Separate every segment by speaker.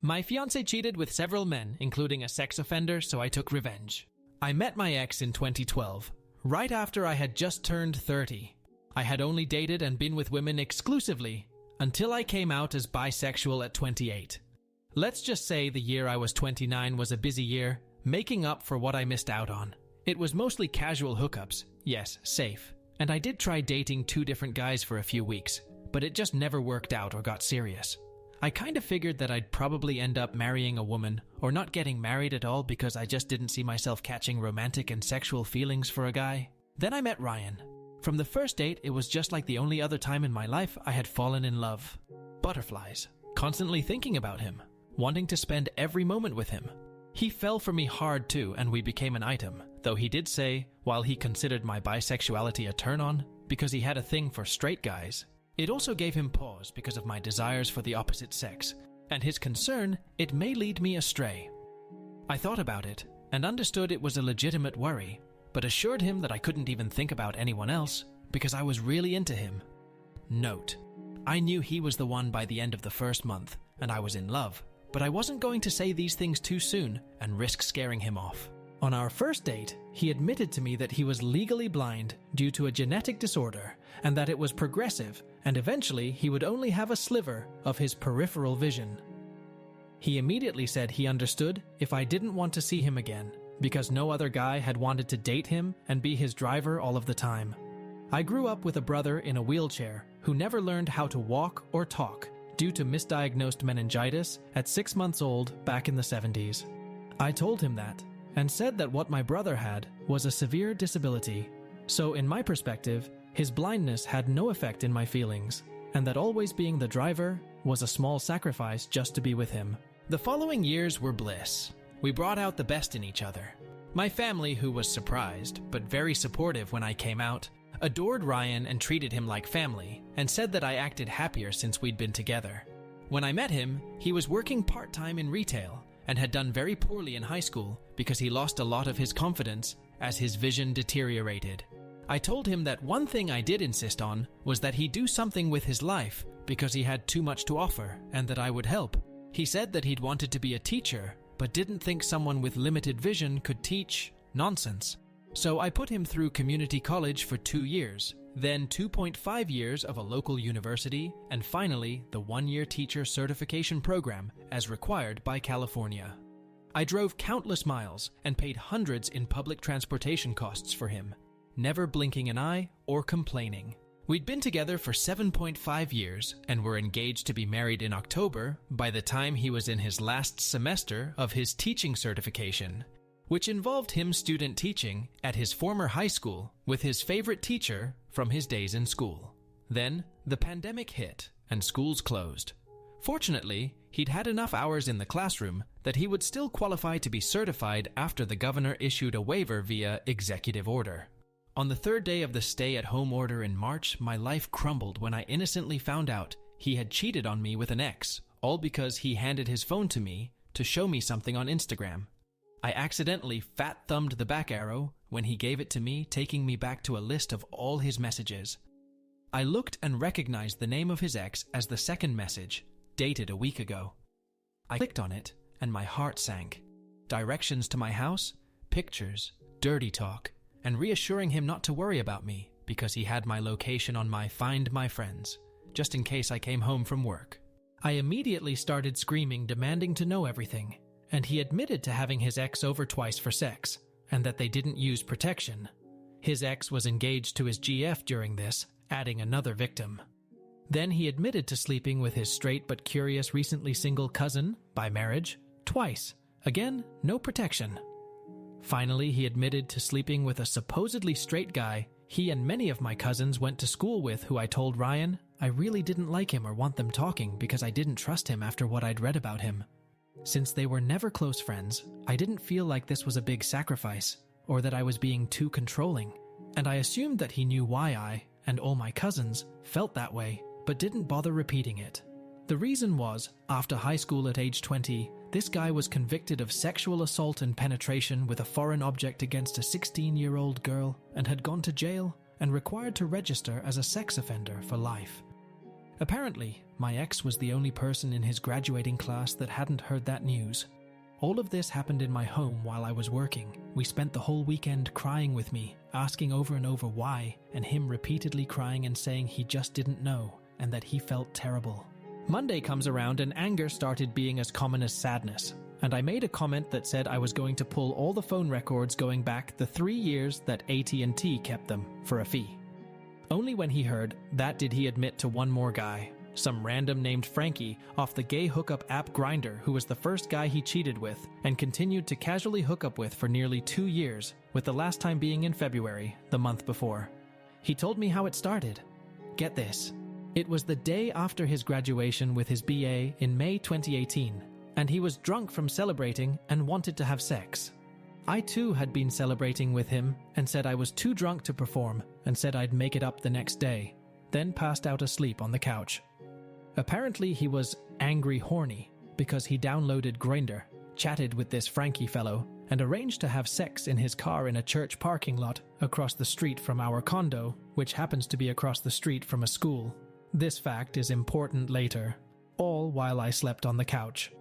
Speaker 1: My fiancé cheated with several men, including a sex offender, so I took revenge. I met my ex in 2012, right after I had just turned 30. I had only dated and been with women exclusively until I came out as bisexual at 28. Let's just say the year I was 29 was a busy year, making up for what I missed out on. It was mostly casual hookups, yes, safe, and I did try dating 2 different guys for a few weeks, but it just never worked out or got serious. I kind of figured that I'd probably end up marrying a woman or not getting married at all because I just didn't see myself catching romantic and sexual feelings for a guy. Then I met Ryan. From the first date, it was just like the only other time in my life I had fallen in love. Butterflies, constantly thinking about him, wanting to spend every moment with him. He fell for me hard too, and we became an item, though he did say, while he considered my bisexuality a turn-on, because he had a thing for straight guys, it also gave him pause because of my desires for the opposite sex, and his concern it may lead me astray. I thought about it, and understood it was a legitimate worry, but assured him that I couldn't even think about anyone else, because I was really into him. Note: I knew he was the one by the end of the first month, and I was in love, but I wasn't going to say these things too soon and risk scaring him off. On our first date, he admitted to me that he was legally blind due to a genetic disorder and that it was progressive, and eventually he would only have a sliver of his peripheral vision. He immediately said he understood if I didn't want to see him again, because no other guy had wanted to date him and be his driver all of the time. I grew up with a brother in a wheelchair who never learned how to walk or talk due to misdiagnosed meningitis at 6 months old back in the 70s. I told him that, and said that what my brother had was a severe disability. So in my perspective, his blindness had no effect in my feelings, and that always being the driver was a small sacrifice just to be with him. The following years were bliss. We brought out the best in each other. My family, who was surprised, but very supportive when I came out, adored Ryan and treated him like family, and said that I acted happier since we'd been together. When I met him, he was working part-time in retail, and had done very poorly in high school because he lost a lot of his confidence as his vision deteriorated. I told him that one thing I did insist on was that he do something with his life because he had too much to offer, and that I would help. He said that he'd wanted to be a teacher, but didn't think someone with limited vision could teach. Nonsense. So I put him through community college for 2 years, then 2.5 years of a local university, and finally the 1-year teacher certification program as required by California. I drove countless miles and paid hundreds in public transportation costs for him, never blinking an eye or complaining. We'd been together for 7.5 years and were engaged to be married in October by the time he was in his last semester of his teaching certification, which involved him student teaching at his former high school with his favorite teacher from his days in school. Then, the pandemic hit and schools closed. Fortunately, he'd had enough hours in the classroom that he would still qualify to be certified after the governor issued a waiver via executive order. On the 3rd day of the stay-at-home order in March, my life crumbled when I innocently found out he had cheated on me with an ex, all because he handed his phone to me to show me something on Instagram. I accidentally fat-thumbed the back arrow when he gave it to me, taking me back to a list of all his messages. I looked and recognized the name of his ex as the second message, dated a week ago. I clicked on it, and my heart sank. Directions to my house, pictures, dirty talk, and reassuring him not to worry about me because he had my location on my Find My Friends, just in case I came home from work. I immediately started screaming, demanding to know everything, and he admitted to having his ex over twice for sex, and that they didn't use protection. His ex was engaged to his GF during this, adding another victim. Then he admitted to sleeping with his straight but curious recently single cousin, by marriage, twice. Again, no protection. Finally, he admitted to sleeping with a supposedly straight guy he and many of my cousins went to school with, who I told Ryan I really didn't like him or want them talking because I didn't trust him after what I'd read about him. Since they were never close friends, I didn't feel like this was a big sacrifice, or that I was being too controlling, and I assumed that he knew why I, and all my cousins, felt that way, but didn't bother repeating it. The reason was, after high school at age 20, this guy was convicted of sexual assault and penetration with a foreign object against a 16-year-old girl and had gone to jail and required to register as a sex offender for life. Apparently, my ex was the only person in his graduating class that hadn't heard that news. All of this happened in my home while I was working. We spent the whole weekend crying with me, asking over and over why, and him repeatedly crying and saying he just didn't know, and that he felt terrible. Monday comes around and anger started being as common as sadness, and I made a comment that said I was going to pull all the phone records going back the 3 years that AT&T kept them for a fee. Only when he heard that did he admit to one more guy, some random named Frankie off the gay hookup app Grindr, who was the first guy he cheated with and continued to casually hook up with for nearly 2 years, with the last time being in February, the month before. He told me how it started. Get this. It was the day after his graduation with his BA in May 2018, and he was drunk from celebrating and wanted to have sex. I too had been celebrating with him and said I was too drunk to perform and said I'd make it up the next day, then passed out asleep on the couch. Apparently he was angry horny because he downloaded Grindr, chatted with this Frankie fellow, and arranged to have sex in his car in a church parking lot across the street from our condo, which happens to be across the street from a school. This fact is important later, all while I slept on the couch.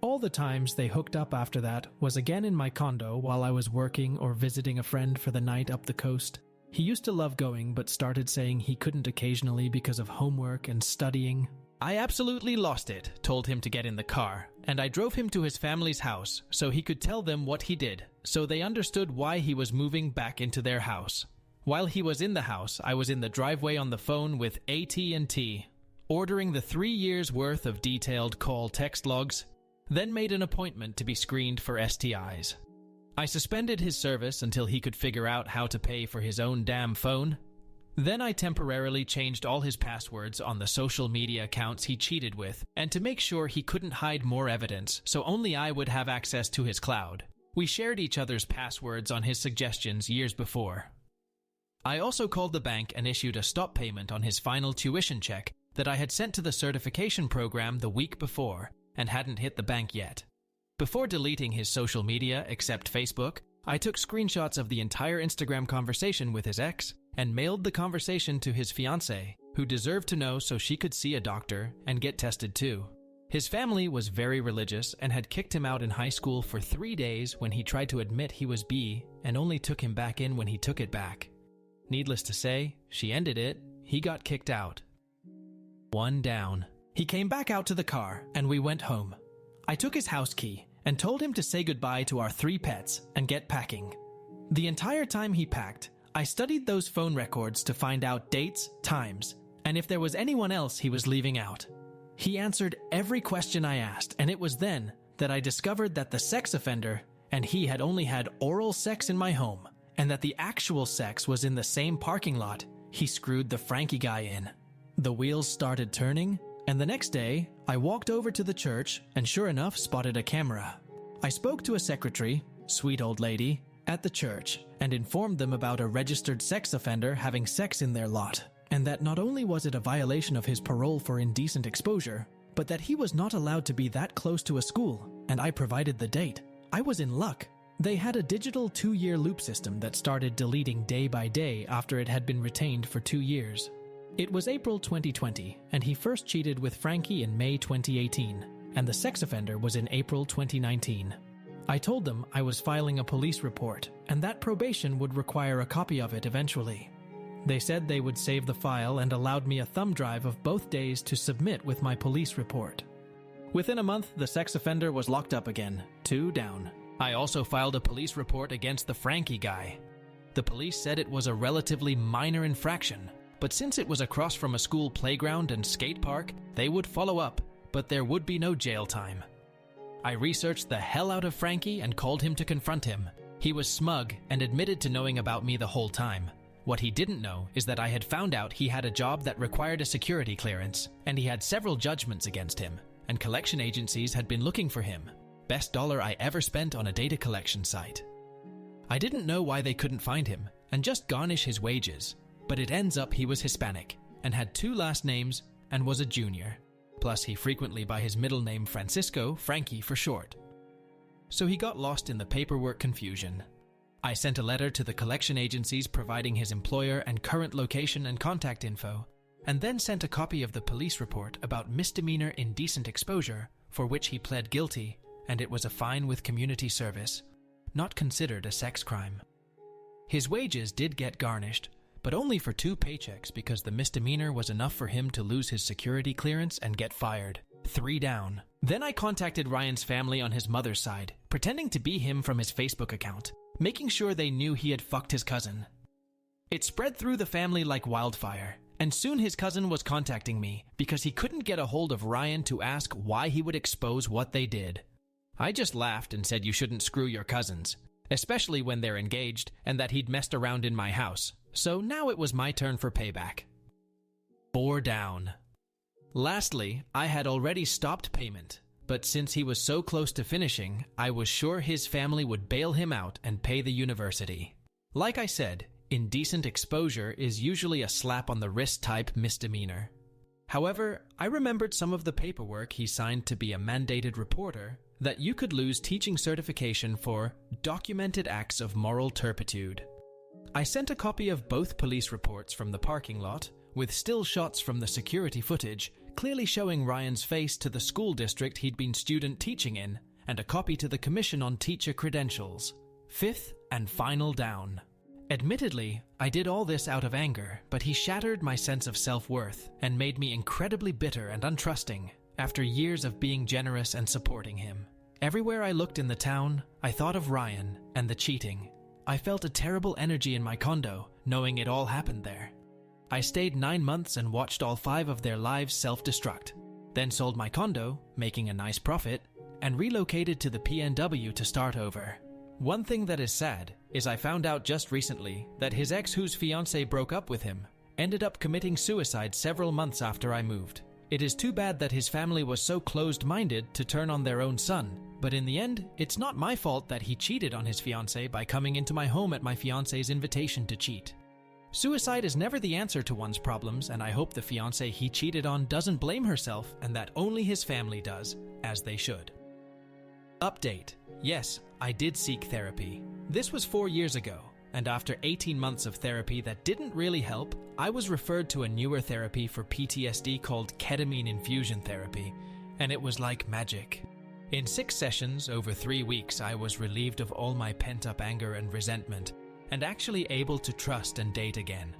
Speaker 1: All the times they hooked up after that was again in my condo while I was working or visiting a friend for the night up the coast. He used to love going but started saying he couldn't occasionally because of homework and studying. I absolutely lost it, told him to get in the car, and I drove him to his family's house so he could tell them what he did, so they understood why he was moving back into their house. While he was in the house, I was in the driveway on the phone with AT&T, ordering the 3 years' worth of detailed call text logs, then made an appointment to be screened for STIs. I suspended his service until he could figure out how to pay for his own damn phone. Then I temporarily changed all his passwords on the social media accounts he cheated with, and to make sure he couldn't hide more evidence, so only I would have access to his cloud. We shared each other's passwords on his suggestions years before. I also called the bank and issued a stop payment on his final tuition check that I had sent to the certification program the week before and hadn't hit the bank yet. Before deleting his social media except Facebook, I took screenshots of the entire Instagram conversation with his ex and mailed the conversation to his fiancé, who deserved to know so she could see a doctor and get tested too. His family was very religious and had kicked him out in high school for 3 days when he tried to admit he was bi and only took him back in when he took it back. Needless to say, she ended it, he got kicked out. One down. He came back out to the car and we went home. I took his house key and told him to say goodbye to our 3 pets and get packing. The entire time he packed, I studied those phone records to find out dates, times, and if there was anyone else he was leaving out. He answered every question I asked, and it was then that I discovered that the sex offender and he had only had oral sex in my home, and that the actual sex was in the same parking lot he screwed the Frankie guy in. The wheels started turning, and the next day, I walked over to the church and sure enough spotted a camera. I spoke to a secretary, sweet old lady, at the church and informed them about a registered sex offender having sex in their lot, and that not only was it a violation of his parole for indecent exposure, but that he was not allowed to be that close to a school, and I provided the date. I was in luck. They had a digital 2-year loop system that started deleting day by day after it had been retained for 2 years. It was April 2020, and he first cheated with Frankie in May 2018, and the sex offender was in April 2019. I told them I was filing a police report, and that probation would require a copy of it eventually. They said they would save the file and allowed me a thumb drive of both days to submit with my police report. Within a month, the sex offender was locked up again, 2 down. I also filed a police report against the Frankie guy. The police said it was a relatively minor infraction, but since it was across from a school playground and skate park, they would follow up, but there would be no jail time. I researched the hell out of Frankie and called him to confront him. He was smug and admitted to knowing about me the whole time. What he didn't know is that I had found out he had a job that required a security clearance, and he had several judgments against him, and collection agencies had been looking for him. Best dollar I ever spent on a data collection site. I didn't know why they couldn't find him, and just garnish his wages, but it ends up he was Hispanic, and had 2 last names, and was a junior. Plus he frequently by his middle name Francisco, Frankie for short. So he got lost in the paperwork confusion. I sent a letter to the collection agencies providing his employer and current location and contact info, and then sent a copy of the police report about misdemeanor indecent exposure, for which he pled guilty, and it was a fine with community service, not considered a sex crime. His wages did get garnished, but only for 2 paychecks because the misdemeanor was enough for him to lose his security clearance and get fired. 3 down. Then I contacted Ryan's family on his mother's side, pretending to be him from his Facebook account, making sure they knew he had fucked his cousin. It spread through the family like wildfire, and soon his cousin was contacting me because he couldn't get a hold of Ryan to ask why he would expose what they did. I just laughed and said you shouldn't screw your cousins, especially when they're engaged, and that he'd messed around in my house. So now it was my turn for payback. 4 down. Lastly, I had already stopped payment, but since he was so close to finishing, I was sure his family would bail him out and pay the university. Like I said, indecent exposure is usually a slap on the wrist type misdemeanor. However, I remembered some of the paperwork he signed to be a mandated reporter that you could lose teaching certification for documented acts of moral turpitude. I sent a copy of both police reports from the parking lot, with still shots from the security footage, clearly showing Ryan's face to the school district he'd been student teaching in, and a copy to the Commission on Teacher Credentials. 5th and final down. Admittedly, I did all this out of anger, but he shattered my sense of self-worth and made me incredibly bitter and untrusting after years of being generous and supporting him. Everywhere I looked in the town, I thought of Ryan and the cheating. I felt a terrible energy in my condo, knowing it all happened there. I stayed 9 months and watched all 5 of their lives self-destruct, then sold my condo, making a nice profit, and relocated to the PNW to start over. One thing that is sad is I found out just recently that his ex, whose fiancé broke up with him, ended up committing suicide several months after I moved. It is too bad that his family was so closed-minded to turn on their own son, but in the end, it's not my fault that he cheated on his fiancé by coming into my home at my fiancé's invitation to cheat. Suicide is never the answer to one's problems, and I hope the fiancé he cheated on doesn't blame herself and that only his family does, as they should. Update. Yes, I did seek therapy. This was 4 years ago, and after 18 months of therapy that didn't really help, I was referred to a newer therapy for PTSD called ketamine infusion therapy, and it was like magic. In 6 sessions over 3 weeks, I was relieved of all my pent-up anger and resentment, and actually able to trust and date again.